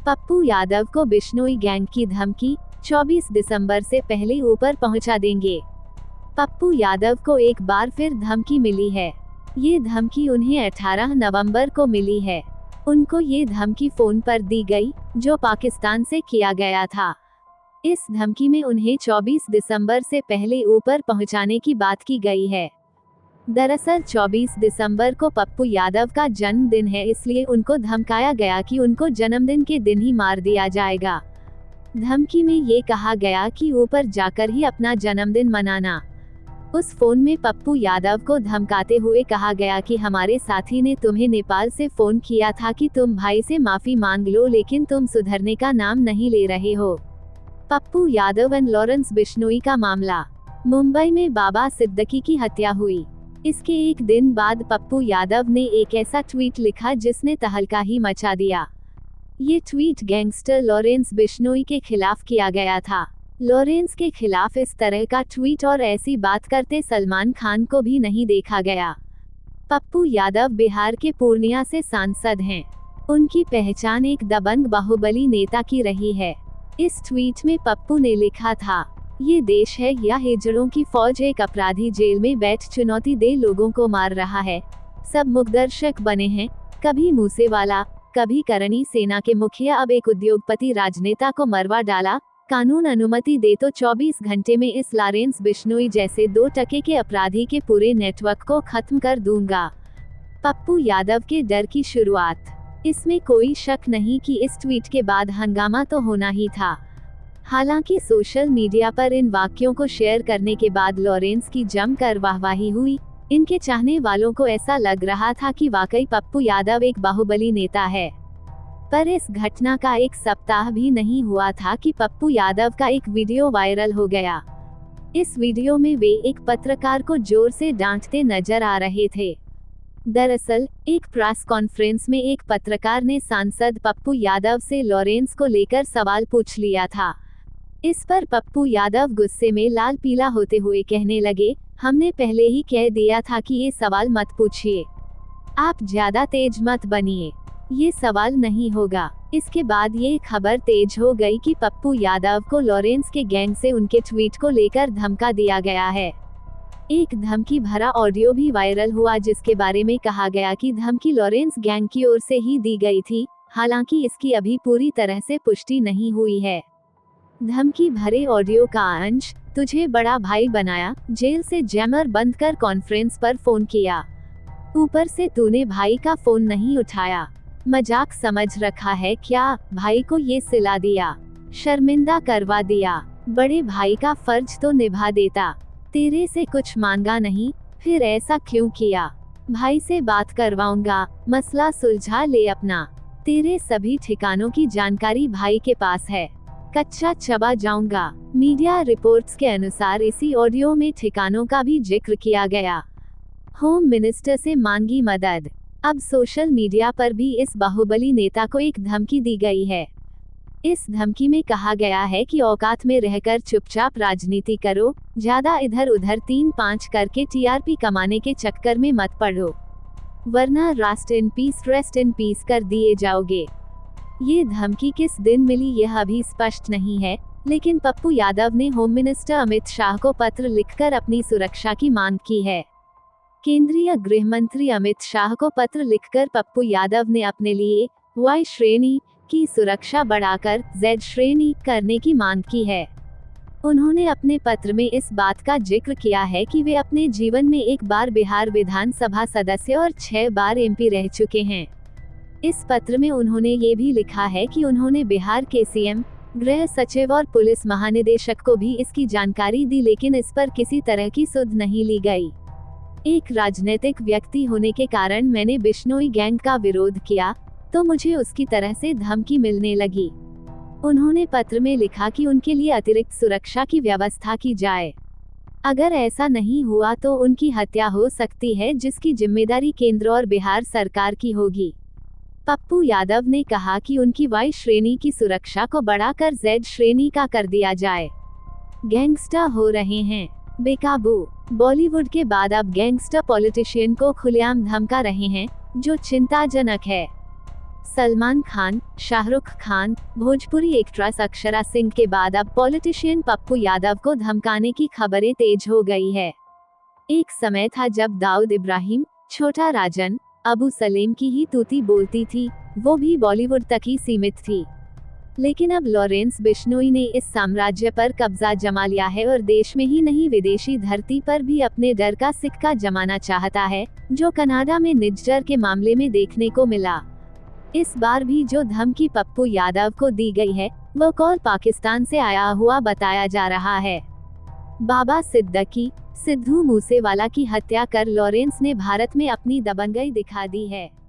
पप्पू यादव को बिश्नोई गैंग की धमकी, 24 दिसंबर से पहले ऊपर पहुंचा देंगे। पप्पू यादव को एक बार फिर धमकी मिली है। ये धमकी उन्हें 18 नवंबर को मिली है। उनको ये धमकी फोन पर दी गई, जो पाकिस्तान से किया गया था। इस धमकी में उन्हें 24 दिसंबर से पहले ऊपर पहुंचाने की बात की गई है। दरअसल 24 दिसंबर को पप्पू यादव का जन्मदिन है, इसलिए उनको धमकाया गया कि उनको जन्मदिन के दिन ही मार दिया जाएगा। धमकी में ये कहा गया कि ऊपर जाकर ही अपना जन्मदिन मनाना। उस फोन में पप्पू यादव को धमकाते हुए कहा गया कि हमारे साथी ने तुम्हें नेपाल से फोन किया था कि तुम भाई से माफी मांग लो, लेकिन तुम सुधरने का नाम नहीं ले रहे हो। पप्पू यादव एंड लॉरेंस बिश्नोई का मामला। मुंबई में बाबा सिद्दीकी की हत्या हुई। इसके एक दिन बाद पप्पू यादव ने एक ऐसा ट्वीट लिखा जिसने तहलका ही मचा दिया। ये ट्वीट गैंगस्टर लॉरेंस बिश्नोई के खिलाफ किया गया था। लॉरेंस के खिलाफ इस तरह का ट्वीट और ऐसी बात करते सलमान खान को भी नहीं देखा गया। पप्पू यादव बिहार के पूर्णिया से सांसद हैं। उनकी पहचान एक दबंग बाहुबली नेता की रही है। इस ट्वीट में पप्पू ने लिखा था, ये देश है या हिजड़ों की फौज, एक अपराधी जेल में बैठ चुनौती दे लोगों को मार रहा है। सब मूकदर्शक बने हैं, कभी मूसेवाला, कभी करणी सेना के मुखिया, अब एक उद्योगपति राजनेता को मरवा डाला। कानून अनुमति दे तो 24 घंटे में इस लॉरेंस बिश्नोई जैसे 2 टके के अपराधी के पूरे नेटवर्क को खत्म कर दूंगा। पप्पू यादव के डर की शुरुआत। इसमें कोई शक नहीं कि इस ट्वीट के बाद हंगामा तो होना ही था। हालांकि सोशल मीडिया पर इन वाक्यों को शेयर करने के बाद लॉरेंस की जमकर वाहवाही हुई। इनके चाहने वालों को ऐसा लग रहा था कि वाकई पप्पू यादव एक बाहुबली नेता है। पर इस घटना का एक सप्ताह भी नहीं हुआ था कि पप्पू यादव का एक वीडियो वायरल हो गया। इस वीडियो में वे एक पत्रकार को जोर से डांटते नजर आ रहे थे। दरअसल एक प्रेस कॉन्फ्रेंस में एक पत्रकार ने सांसद पप्पू यादव से लॉरेंस को लेकर सवाल पूछ लिया था। इस पर पप्पू यादव गुस्से में लाल पीला होते हुए कहने लगे, हमने पहले ही कह दिया था कि ये सवाल मत पूछिए, आप ज्यादा तेज मत बनिए, ये सवाल नहीं होगा। इसके बाद ये खबर तेज हो गई कि पप्पू यादव को लॉरेंस के गैंग से उनके ट्वीट को लेकर धमका दिया गया है। एक धमकी भरा ऑडियो भी वायरल हुआ जिसके बारे में कहा गया कि धमकी लॉरेंस गैंग की ओर से ही दी गई थी। हालांकि इसकी अभी पूरी तरह से पुष्टि नहीं हुई है। धमकी भरे ऑडियो का अंश, तुझे बड़ा भाई बनाया, जेल से जैमर बंद कर कॉन्फ्रेंस पर फोन किया, ऊपर से तूने भाई का फोन नहीं उठाया, मजाक समझ रखा है क्या, भाई को ये सिला दिया, शर्मिंदा करवा दिया, बड़े भाई का फर्ज तो निभा देता, तेरे से कुछ मांगा नहीं, फिर ऐसा क्यों किया, भाई से बात करवाऊंगा, मसला सुलझा ले अपना, तेरे सभी ठिकानों की जानकारी भाई के पास है, कच्चा चबा जाऊंगा। मीडिया रिपोर्ट्स के अनुसार इसी ऑडियो में ठिकानों का भी जिक्र किया गया। होम मिनिस्टर से मांगी मदद। अब सोशल मीडिया पर भी इस बाहुबली नेता को एक धमकी दी गई है। इस धमकी में कहा गया है कि औकात में रहकर चुपचाप राजनीति करो, ज्यादा इधर उधर 3-5 करके टीआरपी कमाने के चक्कर में मत पड़ो, वरना रेस्ट इन पीस कर दिए जाओगे। ये धमकी किस दिन मिली यह अभी स्पष्ट नहीं है, लेकिन पप्पू यादव ने होम मिनिस्टर अमित शाह को पत्र लिखकर अपनी सुरक्षा की मांग की है। केंद्रीय गृह मंत्री अमित शाह को पत्र लिखकर पप्पू यादव ने अपने लिए वाई श्रेणी की सुरक्षा बढ़ाकर जेड श्रेणी करने की मांग की है। उन्होंने अपने पत्र में इस बात का जिक्र किया है कि वे अपने जीवन में एक बार बिहार विधानसभा सदस्य और 6 बार एमपी रह चुके हैं। इस पत्र में उन्होंने ये भी लिखा है कि उन्होंने बिहार के सीएम, गृह सचिव और पुलिस महानिदेशक को भी इसकी जानकारी दी, लेकिन इस पर किसी तरह की सुध नहीं ली गई। एक राजनीतिक व्यक्ति होने के कारण मैंने बिश्नोई गैंग का विरोध किया, तो मुझे उसकी तरह से धमकी मिलने लगी। उन्होंने पत्र में लिखा कि उनके लिए अतिरिक्त सुरक्षा की व्यवस्था की जाए। अगर ऐसा नहीं हुआ तो उनकी हत्या हो सकती है, जिसकी जिम्मेदारी केंद्र और बिहार सरकार की होगी। पप्पू यादव ने कहा कि उनकी वाई श्रेणी की सुरक्षा को बढ़ाकर जेड श्रेणी का कर दिया जाए। गैंगस्टर हो रहे हैं बेकाबू। बॉलीवुड के बाद अब गैंगस्टर पॉलिटिशियन को खुलेआम धमका रहे हैं, जो चिंताजनक है। सलमान खान, शाहरुख खान, भोजपुरी एक्ट्रेस अक्षरा सिंह के बाद अब पॉलिटिशियन पप्पू यादव को धमकाने की खबरें तेज हो गई है। एक समय था जब दाऊद इब्राहिम, छोटा राजन, अबू सलेम की ही तूती बोलती थी, वो भी बॉलीवुड तक ही सीमित थी। लेकिन अब लॉरेंस बिश्नोई ने इस साम्राज्य पर कब्जा जमा लिया है और देश में ही नहीं विदेशी धरती पर भी अपने डर का सिक्का जमाना चाहता है, जो कनाडा में निज्जर के मामले में देखने को मिला। इस बार भी जो धमकी पप्पू यादव को दी गई है, वो कॉल पाकिस्तान से आया हुआ बताया जा रहा है। बाबा सिद्दीकी, सिद्धू मूसेवाला की हत्या कर लॉरेंस ने भारत में अपनी दबंगई दिखा दी है।